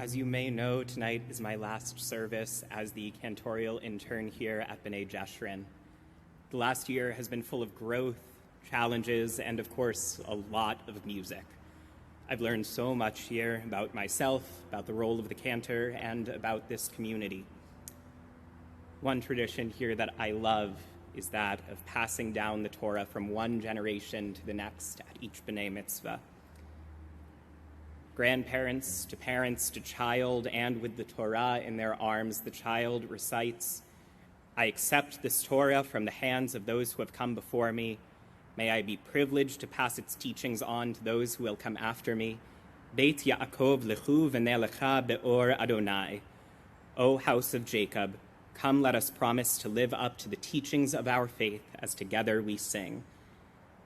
As you may know, tonight is my last service as the cantorial intern here at B'nai Jeshurun. The last year has been full of growth, challenges, and of course, a lot of music. I've learned so much here about myself, about the role of the cantor, and about this community. One tradition here that I love is that of passing down the Torah from one generation to the next at each B'nai Mitzvah. Grandparents to parents to child, and with the Torah in their arms, the child recites, "I accept this Torah from the hands of those who have come before me. May I be privileged to pass its teachings on to those who will come after me. Beit Yaakov lechu v'nei lecha be'or Adonai. O house of Jacob, come let us promise to live up to the teachings of our faith as together we sing."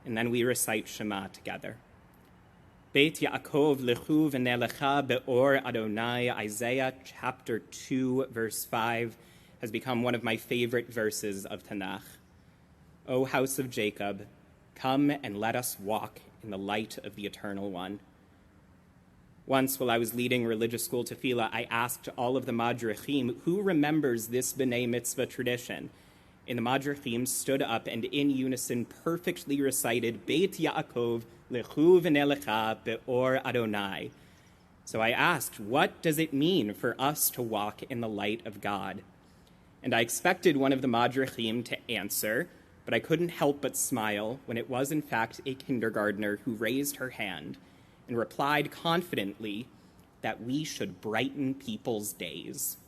And then we recite Shema together. Beit Yaakov lechu v'nei lecha be'or Adonai, Isaiah chapter 2, verse 5, has become one of my favorite verses of Tanakh. O house of Jacob, come and let us walk in the light of the Eternal One. Once, while I was leading religious school tefillah, I asked all of the madrichim who remembers this B'nai Mitzvah tradition. And the madrichim stood up and in unison perfectly recited Beit Yaakov lechu v'nei lecha be'or Adonai. So I asked, what does it mean for us to walk in the light of God? And I expected one of the madrichim to answer, but I couldn't help but smile when it was in fact a kindergartner who raised her hand and replied confidently that we should brighten people's days.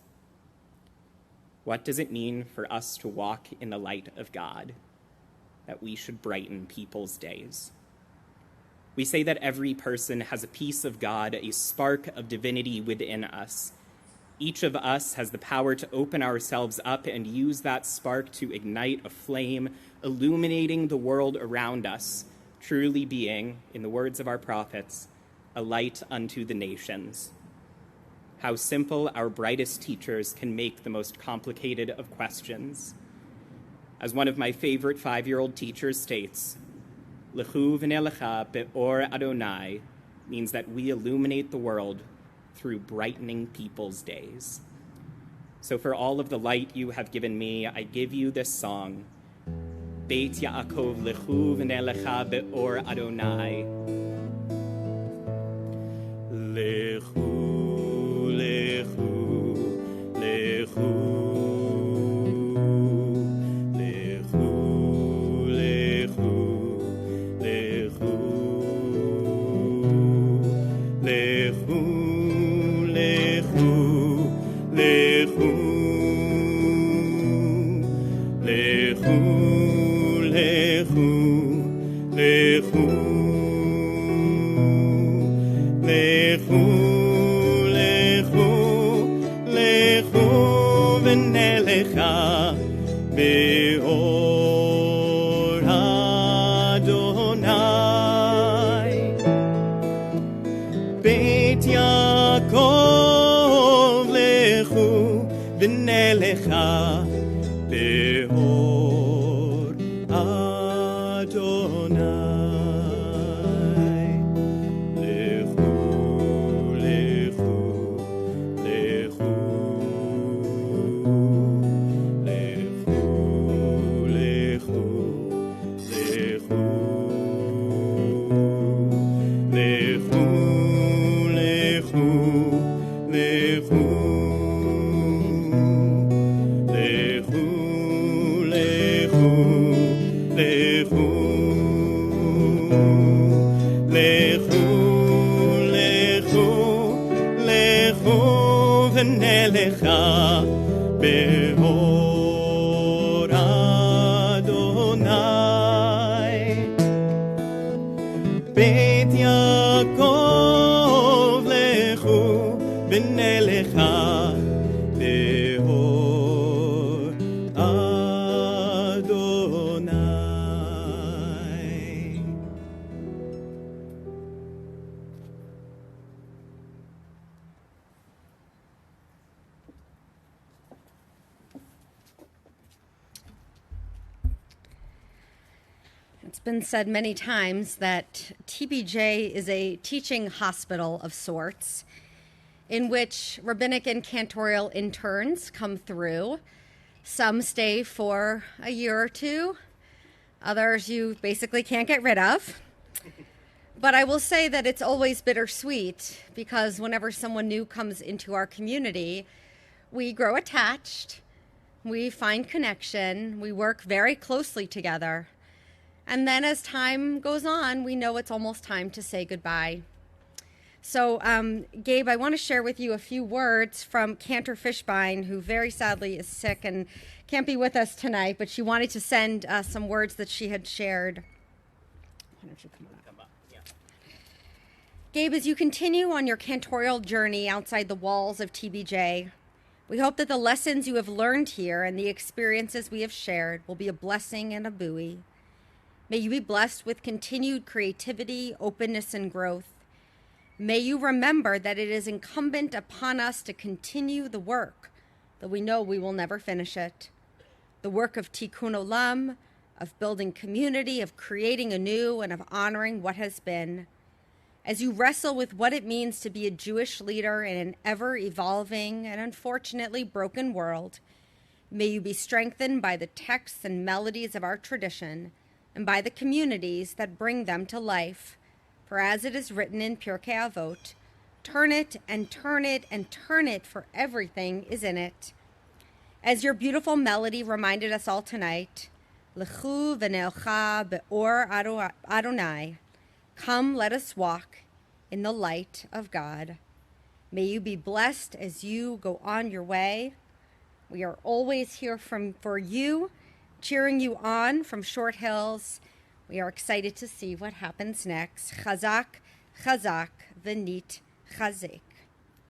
What does it mean for us to walk in the light of God? That we should brighten people's days. We say that every person has a piece of God, a spark of divinity within us. Each of us has the power to open ourselves up and use that spark to ignite a flame, illuminating the world around us, truly being, in the words of our prophets, a light unto the nations. How simple our brightest teachers can make the most complicated of questions. As one of my favorite 5-year-old teachers states, Lechu v'nei lecha be'or Adonai means that we illuminate the world through brightening people's days. So for all of the light you have given me, I give you this song, Beit Yaakov lechu v'nei lecha be'or Adonai. Lechu, lechu, lechu. It's been said many times that TBJ is a teaching hospital of sorts. in which rabbinic and cantorial interns come through. Some stay for a year or two. Others you basically can't get rid of. But I will say that it's always bittersweet because whenever someone new comes into our community, we grow attached, we find connection, we work very closely together. And then as time goes on, we know it's almost time to say goodbye. So, Gabe, I want to share with you a few words from Cantor Fishbein, who very sadly is sick and can't be with us tonight, but she wanted to send some words that she had shared. Why don't you come up? Gabe, as you continue on your cantorial journey outside the walls of TBJ, we hope that the lessons you have learned here and the experiences we have shared will be a blessing and a buoy. May you be blessed with continued creativity, openness, and growth. May you remember that it is incumbent upon us to continue the work, though we know we will never finish it. The work of tikkun olam, of building community, of creating anew, and of honoring what has been. As you wrestle with what it means to be a Jewish leader in an ever-evolving and unfortunately broken world, may you be strengthened by the texts and melodies of our tradition and by the communities that bring them to life. For as it is written in Pirkei Avot, turn it and turn it and turn it, for everything is in it. As your beautiful melody reminded us all tonight, Lechu v'ne'elcha be'or Adonai, come, let us walk in the light of God. May you be blessed as you go on your way. We are always here for you, cheering you on from Short Hills. We are excited to see what happens next. Chazak, chazak, v'nit chazek.